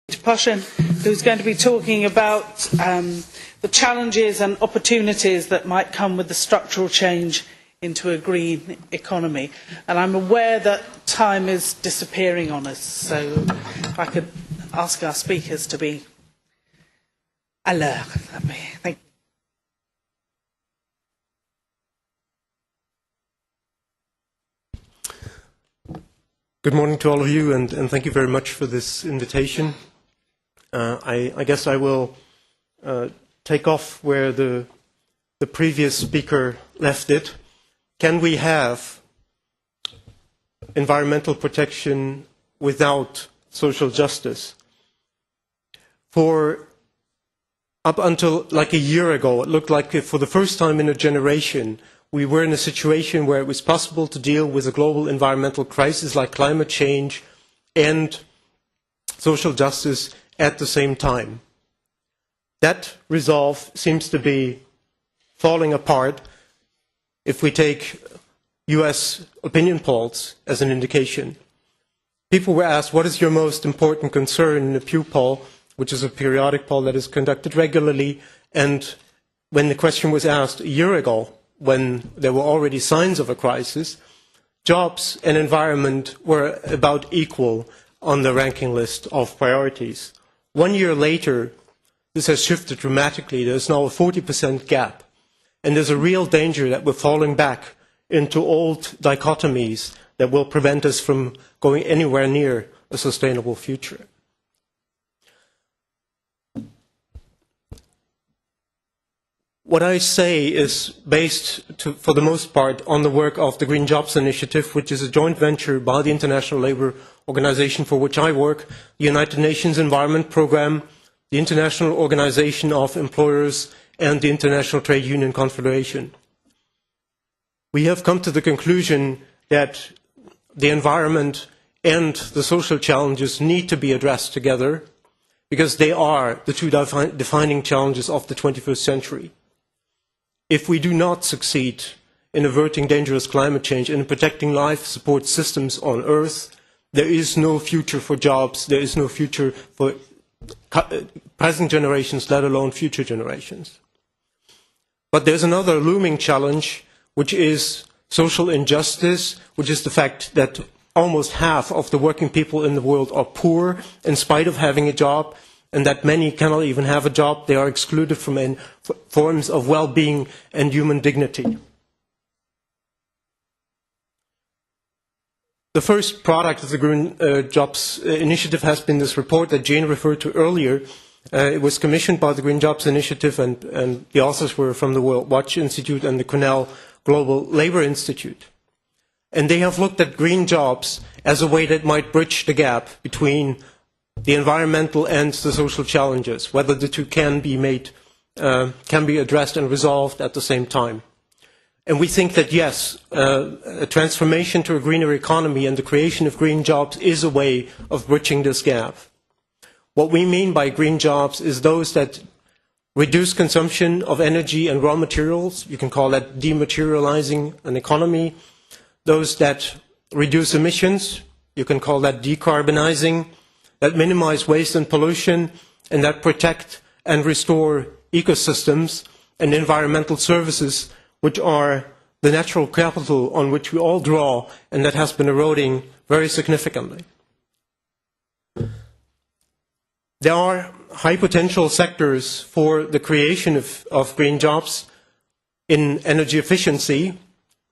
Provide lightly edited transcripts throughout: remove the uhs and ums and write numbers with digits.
Poschen, who's going to be talking about the challenges and opportunities that might come with the structural change into a green economy. And I'm aware that time is disappearing on us, so if I could ask our speakers to be à l'heure. Thank you. Good morning to all of you, and thank you very much for this invitation. I guess I will take off where the previous speaker left it. Can we have environmental protection without social justice? For up until like a year ago, it looked like for the first time in a generation, we were in a situation where it was possible to deal with a global environmental crisis like climate change and social justice at the same time. That resolve seems to be falling apart if we take US opinion polls as an indication. People were asked, what is your most important concern in the Pew poll, which is a periodic poll that is conducted regularly, and when the question was asked a year ago, when there were already signs of a crisis, jobs and environment were about equal on the ranking list of priorities. 1 year later, this has shifted dramatically. There's now a 40% gap. And there's a real danger that we're falling back into old dichotomies that will prevent us from going anywhere near a sustainable future. What I say is based, for the most part, on the work of the Green Jobs Initiative, which is a joint venture by the International Labour Organization for which I work, the United Nations Environment Programme, the International Organization of Employers, and the International Trade Union Confederation. We have come to the conclusion that the environment and the social challenges need to be addressed together because they are the two defining challenges of the 21st century. If we do not succeed in averting dangerous climate change and in protecting life support systems on Earth, there is no future for jobs, there is no future for present generations, let alone future generations. But there's another looming challenge, which is social injustice, which is the fact that almost half of the working people in the world are poor in spite of having a job, and that many cannot even have a job. They are excluded from forms of well-being and human dignity. The first product of the Green Jobs Initiative has been this report that Jane referred to earlier. It was commissioned by the Green Jobs Initiative, and the authors were from the World Watch Institute and the Cornell Global Labor Institute. And they have looked at green jobs as a way that might bridge the gap between the environmental and the social challenges, whether the two can be addressed and resolved at the same time. And we think that yes, a transformation to a greener economy and the creation of green jobs is a way of bridging this gap. What we mean by green jobs is those that reduce consumption of energy and raw materials. You can call that dematerializing an economy. Those that reduce emissions, you can call that decarbonizing. That minimize waste and pollution, and that protect and restore ecosystems and environmental services, which are the natural capital on which we all draw, and that has been eroding very significantly. There are high potential sectors for the creation of green jobs in energy efficiency.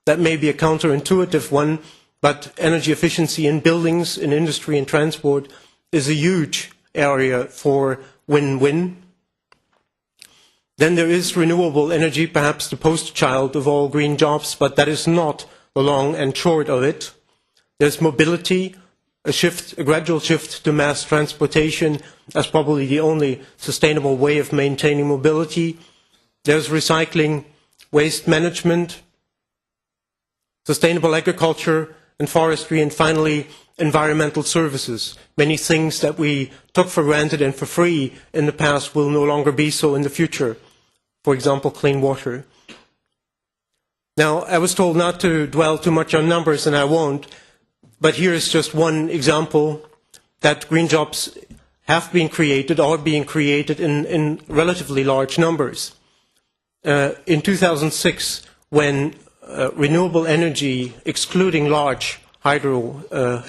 That may be a counterintuitive one, but energy efficiency in buildings, in industry and transport is a huge area for win-win. Then there is renewable energy, perhaps the poster child of all green jobs, but that is not the long and short of it. There's mobility, a gradual shift to mass transportation as probably the only sustainable way of maintaining mobility. There's recycling, waste management, sustainable agriculture and forestry, and finally environmental services. Many things that we took for granted and for free in the past will no longer be so in the future. For example, clean water. Now, I was told not to dwell too much on numbers, and I won't, but here is just one example that green jobs have been created or being created in relatively large numbers. In 2006, when renewable energy, excluding large hydro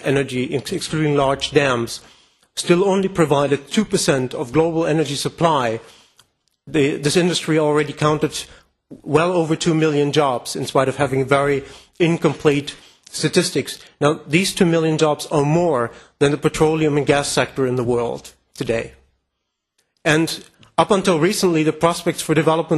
energy, excluding large dams, still only provided 2% of global energy supply, this industry already counted well over 2 million jobs, in spite of having very incomplete statistics. Now, these 2 million jobs are more than the petroleum and gas sector in the world today. And up until recently, the prospects for development